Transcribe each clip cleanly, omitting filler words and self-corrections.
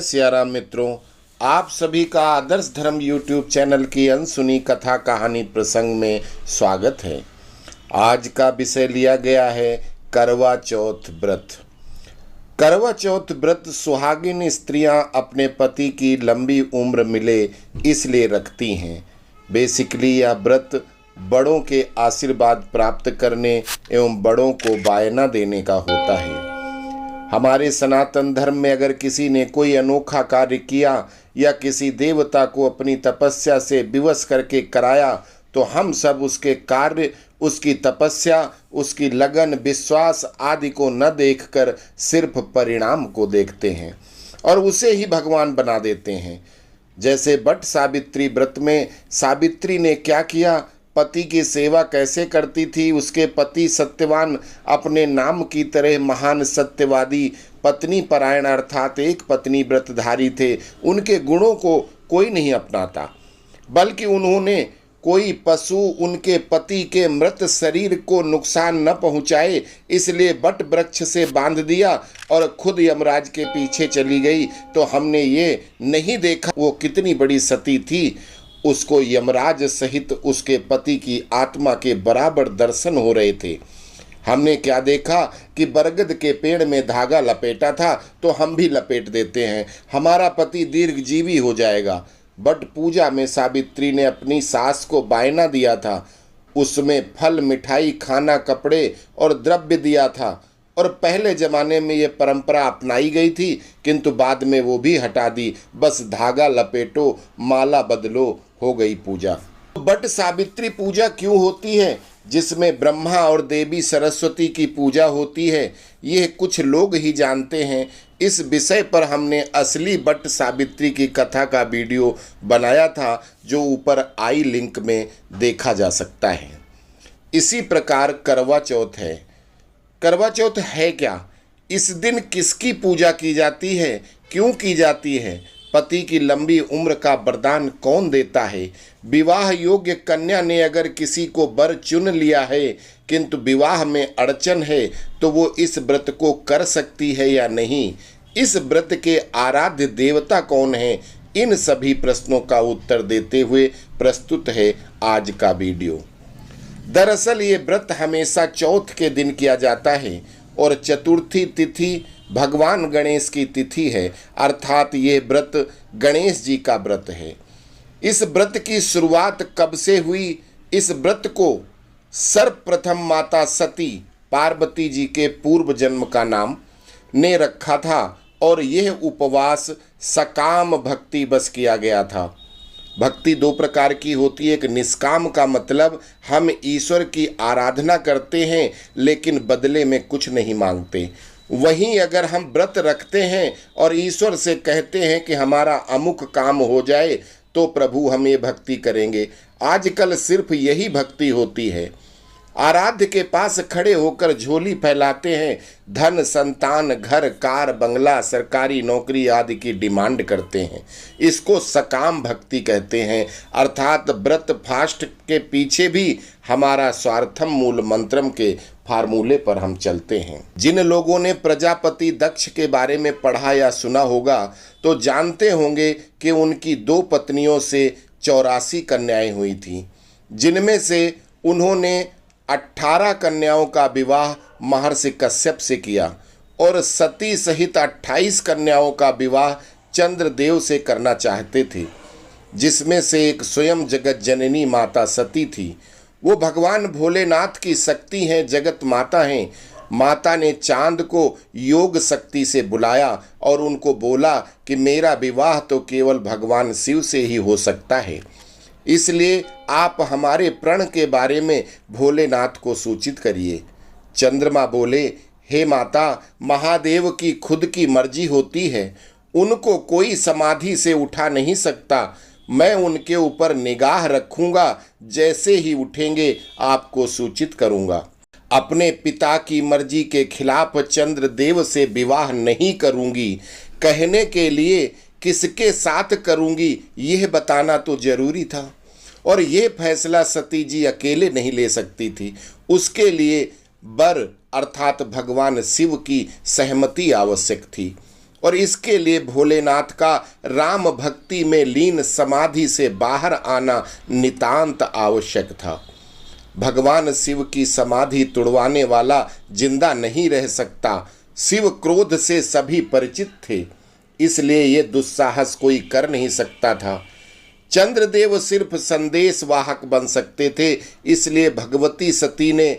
जय सियाराम मित्रों, आप सभी का आदर्श धर्म यूट्यूब चैनल की अनसुनी कथा कहानी प्रसंग में स्वागत है। आज का विषय लिया गया है करवा चौथ व्रत। करवा चौथ व्रत सुहागिन स्त्रियां अपने पति की लंबी उम्र मिले इसलिए रखती हैं। बेसिकली यह व्रत बड़ों के आशीर्वाद प्राप्त करने एवं बड़ों को बायना देने का होता है। हमारे सनातन धर्म में अगर किसी ने कोई अनोखा कार्य किया या किसी देवता को अपनी तपस्या से विवश करके कराया तो हम सब उसके कार्य, उसकी तपस्या, उसकी लगन, विश्वास आदि को न देखकर सिर्फ परिणाम को देखते हैं और उसे ही भगवान बना देते हैं। जैसे बट सावित्री व्रत में सावित्री ने क्या किया, पति की सेवा कैसे करती थी। उसके पति सत्यवान, अपने नाम की तरह महान सत्यवादी, पत्नी परायण अर्थात एक पत्नी व्रतधारी थे। उनके गुणों को कोई नहीं अपनाता, बल्कि उन्होंने कोई पशु उनके पति के मृत शरीर को नुकसान न पहुंचाए इसलिए बट वृक्ष से बांध दिया और खुद यमराज के पीछे चली गई। तो हमने ये नहीं देखा वो कितनी बड़ी सती थी। उसको यमराज सहित उसके पति की आत्मा के बराबर दर्शन हो रहे थे। हमने क्या देखा कि बरगद के पेड़ में धागा लपेटा था तो हम भी लपेट देते हैं, हमारा पति दीर्घजीवी हो जाएगा। बट पूजा में सावित्री ने अपनी सास को बायना दिया था, उसमें फल, मिठाई, खाना, कपड़े और द्रव्य दिया था और पहले जमाने में ये परंपरा अपनाई गई थी, किंतु बाद में वो भी हटा दी। बस धागा लपेटो, माला बदलो, हो गई पूजा। बट सावित्री पूजा क्यों होती है जिसमें ब्रह्मा और देवी सरस्वती की पूजा होती है, ये कुछ लोग ही जानते हैं। इस विषय पर हमने असली बट सावित्री की कथा का वीडियो बनाया था जो ऊपर आई लिंक में देखा जा सकता है। इसी प्रकार करवा चौथ है। करवा चौथ है क्या? इस दिन किसकी पूजा की जाती है, क्यों की जाती है? पति की लंबी उम्र का वरदान कौन देता है? विवाह योग्य कन्या ने अगर किसी को वर चुन लिया है किंतु विवाह में अड़चन है तो वो इस व्रत को कर सकती है या नहीं? इस व्रत के आराध्य देवता कौन है? इन सभी प्रश्नों का उत्तर देते हुए प्रस्तुत है आज का वीडियो। दरअसल ये व्रत हमेशा चौथ के दिन किया जाता है और चतुर्थी तिथि भगवान गणेश की तिथि है, अर्थात ये व्रत गणेश जी का व्रत है। इस व्रत की शुरुआत कब से हुई? इस व्रत को सर्वप्रथम माता सती पार्वती जी के पूर्व जन्म का नाम ने रखा था और यह उपवास सकाम भक्ति बस किया गया था। भक्ति दो प्रकार की होती है। एक निष्काम का मतलब हम ईश्वर की आराधना करते हैं लेकिन बदले में कुछ नहीं मांगते। वहीं अगर हम व्रत रखते हैं और ईश्वर से कहते हैं कि हमारा अमुक काम हो जाए तो प्रभु हम ये भक्ति करेंगे। आजकल सिर्फ यही भक्ति होती है। आराध्य के पास खड़े होकर झोली फैलाते हैं, धन, संतान, घर, कार, बंगला, सरकारी नौकरी आदि की डिमांड करते हैं। इसको सकाम भक्ति कहते हैं, अर्थात व्रत फास्ट के पीछे भी हमारा स्वार्थम मूल मंत्रम के फार्मूले पर हम चलते हैं। जिन लोगों ने प्रजापति दक्ष के बारे में पढ़ा या सुना होगा तो जानते होंगे कि उनकी 2 पत्नियों से 84 कन्याएं हुई थीं, जिनमें से उन्होंने 18 कन्याओं का विवाह महर्षि कश्यप से किया और सती सहित 28 कन्याओं का विवाह चंद्रदेव से करना चाहते थे, जिसमें से एक स्वयं जगत जननी माता सती थी। वो भगवान भोलेनाथ की शक्ति हैं, जगत माता हैं। माता ने चांद को योग शक्ति से बुलाया और उनको बोला कि मेरा विवाह तो केवल भगवान शिव से ही हो सकता है, इसलिए आप हमारे प्रण के बारे में भोलेनाथ को सूचित करिए। चंद्रमा बोले, हे माता, महादेव की खुद की मर्जी होती है, उनको कोई समाधि से उठा नहीं सकता। मैं उनके ऊपर निगाह रखूंगा, जैसे ही उठेंगे आपको सूचित करूंगा। अपने पिता की मर्जी के खिलाफ चंद्रदेव से विवाह नहीं करूंगी, कहने के लिए किसके साथ करूंगी यह बताना तो जरूरी था और यह फैसला सती जी अकेले नहीं ले सकती थी। उसके लिए वर अर्थात भगवान शिव की सहमति आवश्यक थी और इसके लिए भोलेनाथ का राम भक्ति में लीन समाधि से बाहर आना नितांत आवश्यक था। भगवान शिव की समाधि तुड़वाने वाला जिंदा नहीं रह सकता। शिव क्रोध से सभी परिचित थे, इसलिए ये दुस्साहस कोई कर नहीं सकता था। चंद्रदेव सिर्फ संदेश वाहक बन सकते थे, इसलिए भगवती सती ने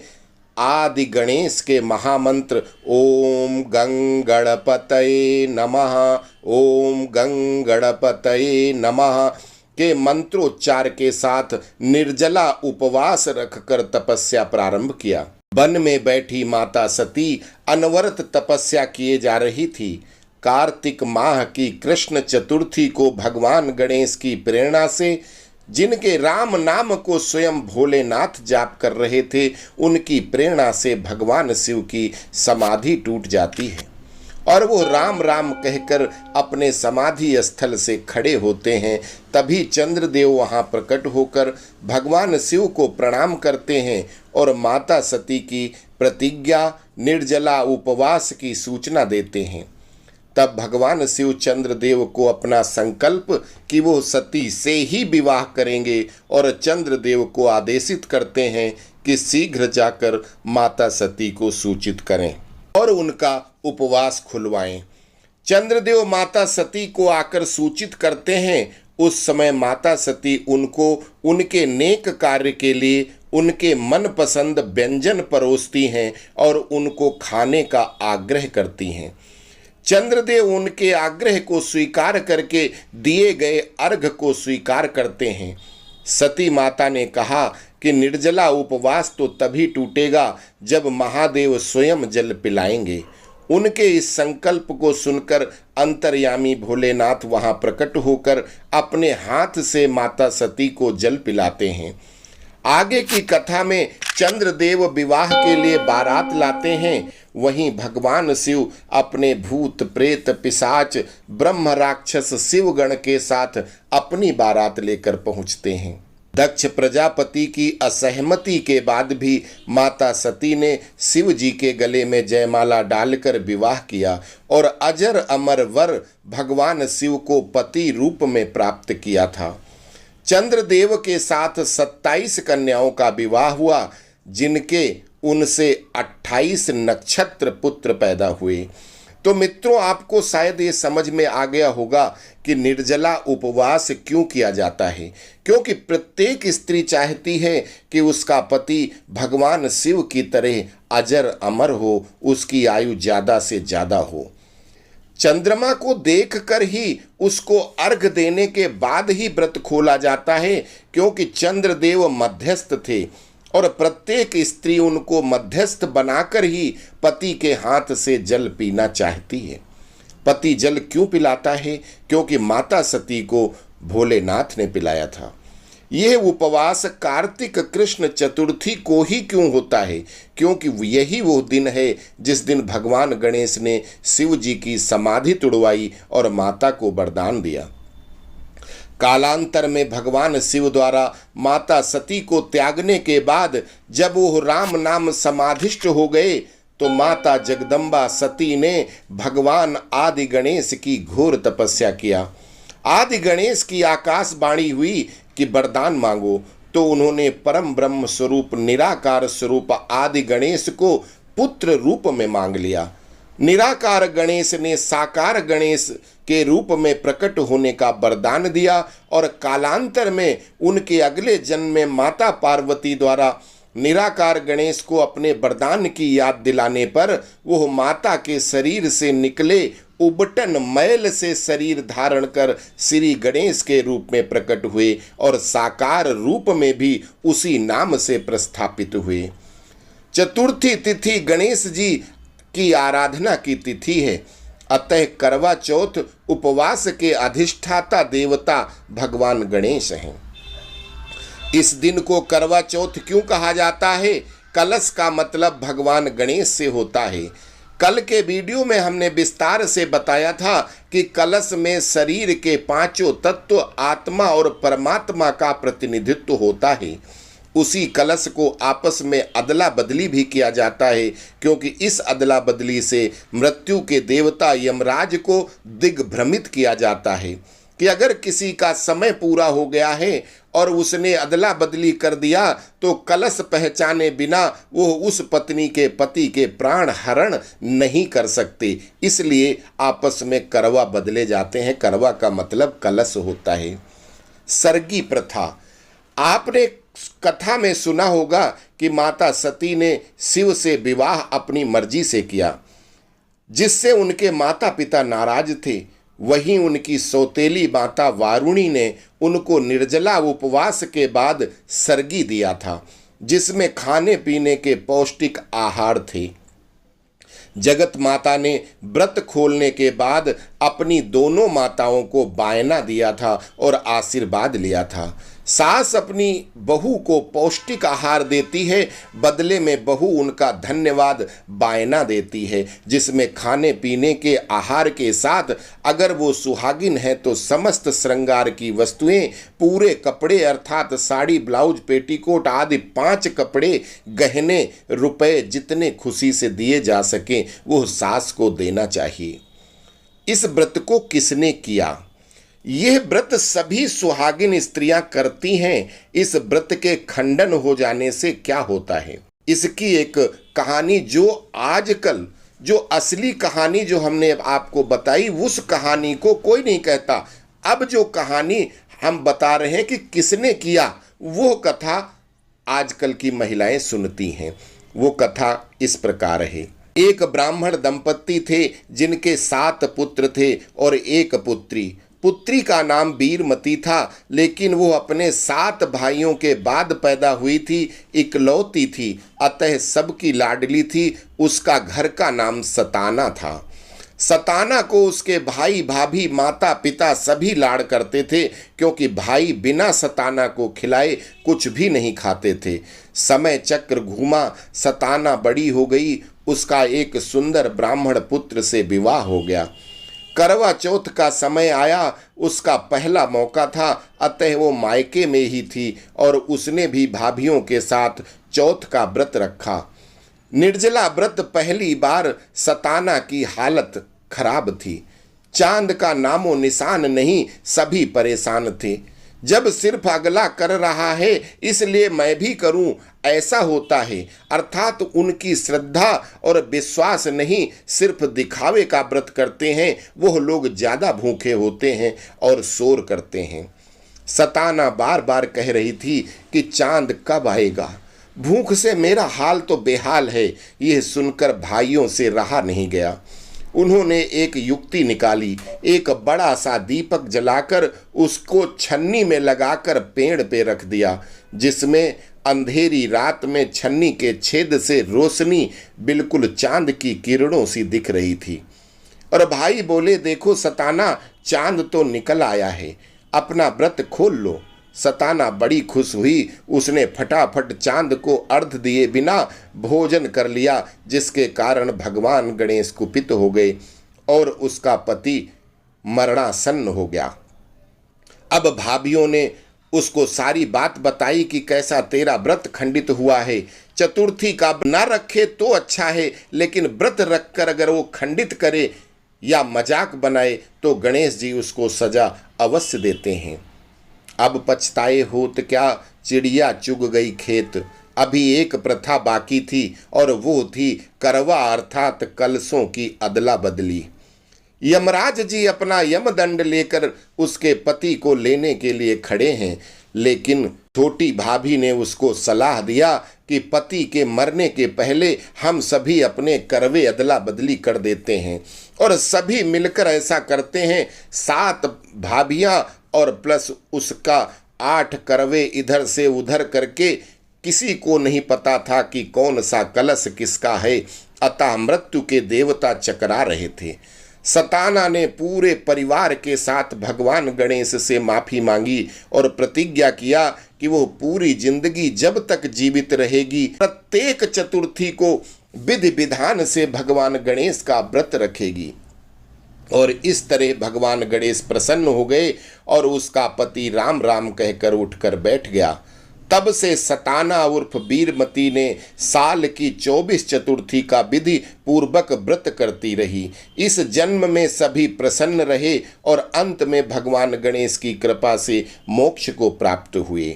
आदि गणेश के महामंत्र ओम गं गणपतये नमः, ओम गं गणपतये नमः के मंत्रोच्चार के साथ निर्जला उपवास रखकर तपस्या प्रारंभ किया। वन में बैठी माता सती अनवरत तपस्या किए जा रही थी। कार्तिक माह की कृष्ण चतुर्थी को भगवान गणेश की प्रेरणा से जिनके राम नाम को स्वयं भोलेनाथ जाप कर रहे थे, उनकी प्रेरणा से भगवान शिव की समाधि टूट जाती है और वो राम राम कहकर अपने समाधि स्थल से खड़े होते हैं। तभी चंद्रदेव वहां प्रकट होकर भगवान शिव को प्रणाम करते हैं और माता सती की प्रतिज्ञा निर्जला उपवास की सूचना देते हैं। तब भगवान शिव चंद्रदेव को अपना संकल्प कि वो सती से ही विवाह करेंगे और चंद्रदेव को आदेशित करते हैं कि शीघ्र जाकर माता सती को सूचित करें और उनका उपवास खुलवाएं। चंद्रदेव माता सती को आकर सूचित करते हैं। उस समय माता सती उनको उनके नेक कार्य के लिए उनके मनपसंद व्यंजन परोसती हैं और उनको खाने का आग्रह करती हैं। चंद्रदेव उनके आग्रह को स्वीकार करके दिए गए अर्घ को स्वीकार करते हैं। सती माता ने कहा कि निर्जला उपवास तो तभी टूटेगा जब महादेव स्वयं जल पिलाएंगे। उनके इस संकल्प को सुनकर अंतर्यामी भोलेनाथ वहां प्रकट होकर अपने हाथ से माता सती को जल पिलाते हैं। आगे की कथा में चंद्रदेव विवाह के लिए बारात लाते हैं, वहीं भगवान शिव अपने भूत प्रेत पिशाच ब्रह्म राक्षस शिवगण के साथ अपनी बारात लेकर पहुंचते हैं। दक्ष प्रजापति की असहमति के बाद भी माता सती ने शिव जी के गले में जयमाला डालकर विवाह किया और अजर अमर वर भगवान शिव को पति रूप में प्राप्त किया था। चंद्रदेव के साथ 27 कन्याओं का विवाह हुआ, जिनके उनसे 28 नक्षत्र पुत्र पैदा हुए। तो मित्रों, आपको शायद ये समझ में आ गया होगा कि निर्जला उपवास क्यों किया जाता है। क्योंकि प्रत्येक स्त्री चाहती है कि उसका पति भगवान शिव की तरह अजर अमर हो, उसकी आयु ज़्यादा से ज़्यादा हो। चंद्रमा को देखकर ही उसको अर्घ देने के बाद ही व्रत खोला जाता है, क्योंकि चंद्रदेव मध्यस्थ थे और प्रत्येक स्त्री उनको मध्यस्थ बनाकर ही पति के हाथ से जल पीना चाहती है। पति जल क्यों पिलाता है? क्योंकि माता सती को भोलेनाथ ने पिलाया था। यह उपवास कार्तिक कृष्ण चतुर्थी को ही क्यों होता है? क्योंकि यही वो दिन है जिस दिन भगवान गणेश ने शिव जी की समाधि तुड़वाई और माता को वरदान दिया। कालांतर में भगवान शिव द्वारा माता सती को त्यागने के बाद जब वो राम नाम समाधिष्ट हो गए, तो माता जगदम्बा सती ने भगवान आदि गणेश की घोर तपस्या किया। आदि गणेश की आकाशवाणी हुई कि वरदान मांगो, तो उन्होंने परम ब्रह्म स्वरूप निराकार स्वरूप आदि गणेश को पुत्र रूप में मांग लिया। निराकार गणेश ने साकार गणेश के रूप में प्रकट होने का वरदान दिया और कालांतर में उनके अगले जन्म में माता पार्वती द्वारा निराकार गणेश को अपने वरदान की याद दिलाने पर वो माता के शरीर से निकले उबटन मैल से शरीर धारण कर श्री गणेश के रूप में प्रकट हुए और साकार रूप में भी उसी नाम से प्रस्थापित हुए। चतुर्थी तिथि गणेश जी की आराधना की तिथि है, अतः करवा चौथ उपवास के अधिष्ठाता देवता भगवान गणेश हैं। इस दिन को करवा चौथ क्यों कहा जाता है? कलश का मतलब भगवान गणेश से होता है। कल के वीडियो में हमने विस्तार से बताया था कि कलश में शरीर के पांचों तत्व आत्मा और परमात्मा का प्रतिनिधित्व होता है। उसी कलश को आपस में अदला बदली भी किया जाता है, क्योंकि इस अदला बदली से मृत्यु के देवता यमराज को दिग्भ्रमित किया जाता है कि अगर किसी का समय पूरा हो गया है और उसने अदला बदली कर दिया तो कलश पहचाने बिना वो उस पत्नी के पति के प्राण हरण नहीं कर सकते, इसलिए आपस में करवा बदले जाते हैं। करवा का मतलब कलश होता है। सर्गी प्रथा, आपने कथा में सुना होगा कि माता सती ने शिव से विवाह अपनी मर्जी से किया, जिससे उनके माता पिता नाराज थे। वहीं उनकी सौतेली माता वारुणी ने उनको निर्जला उपवास के बाद सर्गी दिया था, जिसमें खाने पीने के पौष्टिक आहार थे। जगत माता ने व्रत खोलने के बाद अपनी दोनों माताओं को बायना दिया था और आशीर्वाद लिया था। सास अपनी बहू को पौष्टिक आहार देती है, बदले में बहू उनका धन्यवाद बायना देती है, जिसमें खाने पीने के आहार के साथ अगर वो सुहागिन है तो समस्त श्रृंगार की वस्तुएं, पूरे कपड़े अर्थात साड़ी, ब्लाउज, पेटीकोट आदि 5 कपड़े, गहने, रुपए जितने खुशी से दिए जा सके वो सास को देना चाहिए। इस व्रत को किसने किया? यह व्रत सभी सुहागिन स्त्रियां करती हैं। इस व्रत के खंडन हो जाने से क्या होता है, इसकी एक कहानी जो आजकल जो असली कहानी जो हमने आपको बताई, उस कहानी को कोई नहीं कहता। अब जो कहानी हम बता रहे हैं कि किसने किया, वो कथा आजकल की महिलाएं सुनती हैं। वो कथा इस प्रकार है। एक ब्राह्मण दंपत्ति थे जिनके 7 पुत्र थे और 1 पुत्री। पुत्री का नाम वीरमती था, लेकिन वो अपने 7 भाइयों के बाद पैदा हुई थी, इकलौती थी, अतः सबकी लाडली थी। उसका घर का नाम सताना था। सताना को उसके भाई भाभी, माता पिता सभी लाड़ करते थे, क्योंकि भाई बिना सताना को खिलाए कुछ भी नहीं खाते थे। समय चक्र घूमा, सताना बड़ी हो गई, उसका एक सुंदर ब्राह्मण पुत्र से विवाह हो गया। करवा चौथ का समय आया, उसका पहला मौका था, अतः वो मायके में ही थी और उसने भी भाभियों के साथ चौथ का व्रत रखा। निर्जला व्रत पहली बार सताना की हालत खराब थी। चांद का नामो निशान नहीं, सभी परेशान थे। जब सिर्फ अगला कर रहा है इसलिए मैं भी करूं, ऐसा होता है। अर्थात उनकी श्रद्धा और विश्वास नहीं, सिर्फ दिखावे का व्रत करते हैं। वो लोग ज्यादा भूखे होते हैं और शोर करते हैं। सताना बार बार कह रही थी कि चांद कब आएगा, भूख से मेरा हाल तो बेहाल है। यह सुनकर भाइयों से रहा नहीं गया। उन्होंने एक युक्ति निकाली। एक बड़ा सा दीपक जलाकर उसको छन्नी में लगाकर पेड़ पे रख दिया, जिसमें अंधेरी रात में छन्नी के छेद से रोशनी बिल्कुल चांद की किरणों सी दिख रही थी। और भाई बोले, देखो सताना, चांद तो निकल आया है, अपना व्रत खोल लो। सताना बड़ी खुश हुई। उसने फटाफट चांद को अर्घ दिए बिना भोजन कर लिया, जिसके कारण भगवान गणेश कुपित हो गए और उसका पति मरणासन्न हो गया। अब भाभियों ने उसको सारी बात बताई कि कैसा तेरा व्रत खंडित हुआ है। चतुर्थी का ना रखे तो अच्छा है, लेकिन व्रत रखकर अगर वो खंडित करे या मजाक बनाए तो गणेश जी उसको सजा अवश्य देते हैं। अब पछताए होत क्या, चिड़िया चुग गई खेत। अभी एक प्रथा बाकी थी और वो थी करवा अर्थात कलशों की अदला बदली। यमराज जी अपना यमदंड लेकर उसके पति को लेने के लिए खड़े हैं, लेकिन छोटी भाभी ने उसको सलाह दिया कि पति के मरने के पहले हम सभी अपने करवे अदला बदली कर देते हैं। और सभी मिलकर ऐसा करते हैं। 7 भाभियां और प्लस उसका 8 करवे इधर से उधर करके किसी को नहीं पता था कि कौन सा कलश किसका है। अतः मृत्यु के देवता चकरा रहे थे। सताना ने पूरे परिवार के साथ भगवान गणेश से माफी मांगी और प्रतिज्ञा किया कि वो पूरी जिंदगी जब तक जीवित रहेगी प्रत्येक चतुर्थी को विधि विधान से भगवान गणेश का व्रत रखेगी। और इस तरह भगवान गणेश प्रसन्न हो गए और उसका पति राम राम कहकर उठकर बैठ गया। तब से सताना उर्फ वीरमती ने साल की 24 चतुर्थी का विधि पूर्वक व्रत करती रही। इस जन्म में सभी प्रसन्न रहे और अंत में भगवान गणेश की कृपा से मोक्ष को प्राप्त हुए।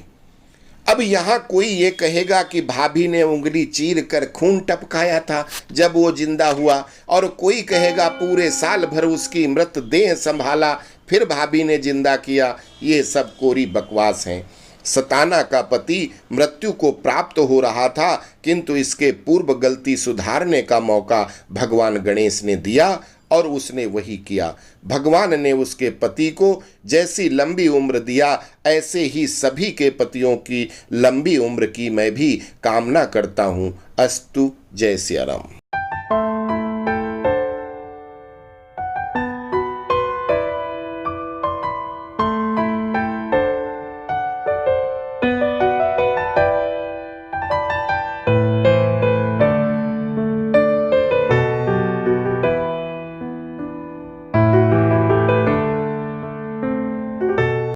अब यहाँ कोई ये कहेगा कि भाभी ने उंगली चीर कर खून टपकाया था जब वो जिंदा हुआ, और कोई कहेगा पूरे साल भर उसकी मृत देह संभाला फिर भाभी ने जिंदा किया। ये सब कोरी बकवास हैं। सताना का पति मृत्यु को प्राप्त हो रहा था, किंतु इसके पूर्व गलती सुधारने का मौका भगवान गणेश ने दिया और उसने वही किया। भगवान ने उसके पति को जैसी लंबी उम्र दिया, ऐसे ही सभी के पतियों की लंबी उम्र की मैं भी कामना करता हूँ। अस्तु। जय सिया राम।